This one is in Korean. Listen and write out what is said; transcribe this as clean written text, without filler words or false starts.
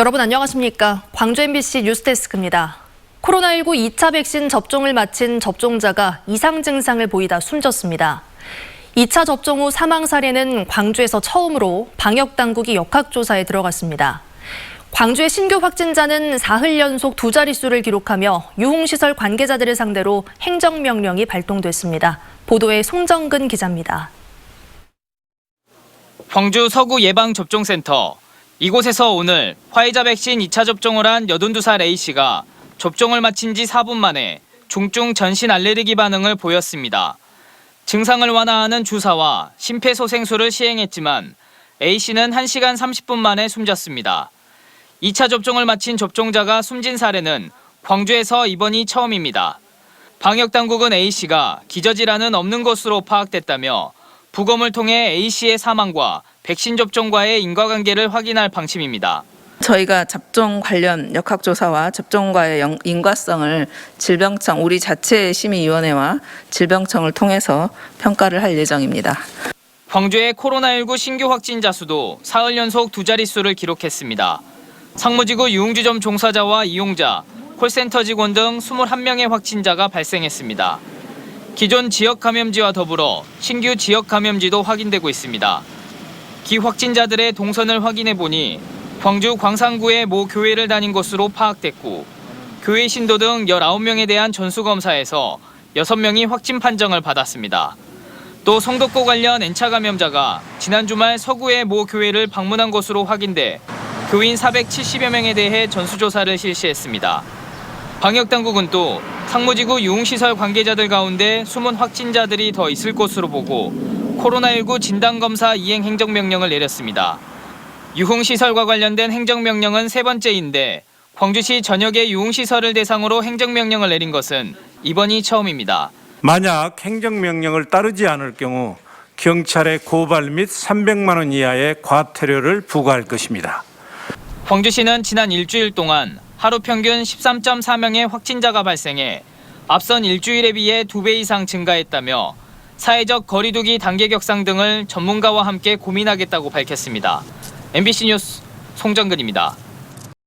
여러분 안녕하십니까? 광주 MBC 뉴스데스크입니다. 코로나19 2차 백신 접종을 마친 접종자가 이상 증상을 보이다 숨졌습니다. 2차 접종 후 사망 사례는 광주에서 처음으로 방역당국이 역학조사에 들어갔습니다. 광주의 신규 확진자는 사흘 연속 두 자릿수를 기록하며 유흥시설 관계자들을 상대로 행정명령이 발동됐습니다. 보도에 송정근 기자입니다. 광주 서구 예방접종센터. 이곳에서 오늘 화이자 백신 2차 접종을 한 82살 A씨가 접종을 마친 지 4분 만에 중증 전신 알레르기 반응을 보였습니다. 증상을 완화하는 주사와 심폐소생술을 시행했지만 A씨는 1시간 30분 만에 숨졌습니다. 2차 접종을 마친 접종자가 숨진 사례는 광주에서 이번이 처음입니다. 방역당국은 A씨가 기저질환은 없는 것으로 파악됐다며 부검을 통해 A씨의 사망과 백신 접종과의 인과관계를 확인할 방침입니다. 저희가 접종 관련 역학조사와 접종과의 인과성을 질병청, 우리 자체 심의위원회와 질병청을 통해서 평가를 할 예정입니다. 광주의 코로나19 신규 확진자 수도 사흘 연속 두 자릿수를 기록했습니다. 상무지구 유흥주점 종사자와 이용자, 콜센터 직원 등 21명의 확진자가 발생했습니다. 기존 지역 감염지와 더불어 신규 지역 감염지도 확인되고 있습니다. 기확진자들의 동선을 확인해 보니 광주 광산구의 모 교회를 다닌 것으로 파악됐고 교회 신도 등 19명에 대한 전수검사에서 6명이 확진 판정을 받았습니다. 또 성덕고 관련 N차 감염자가 지난 주말 서구의 모 교회를 방문한 것으로 확인돼 교인 470여 명에 대해 전수조사를 실시했습니다. 방역당국은 또 상무지구 유흥시설 관계자들 가운데 숨은 확진자들이 더 있을 것으로 보고 코로나19 진단검사 이행 행정명령을 내렸습니다. 유흥시설과 관련된 행정명령은 세 번째인데 광주시 전역의 유흥시설을 대상으로 행정명령을 내린 것은 이번이 처음입니다. 만약 행정명령을 따르지 않을 경우 경찰에 고발 및 300만 원 이하의 과태료를 부과할 것입니다. 광주시는 지난 일주일 동안 하루 평균 13.4명의 확진자가 발생해 앞선 일주일에 비해 2배 이상 증가했다며 사회적 거리두기 단계 격상 등을 전문가와 함께 고민하겠다고 밝혔습니다. MBC 뉴스 송정근입니다.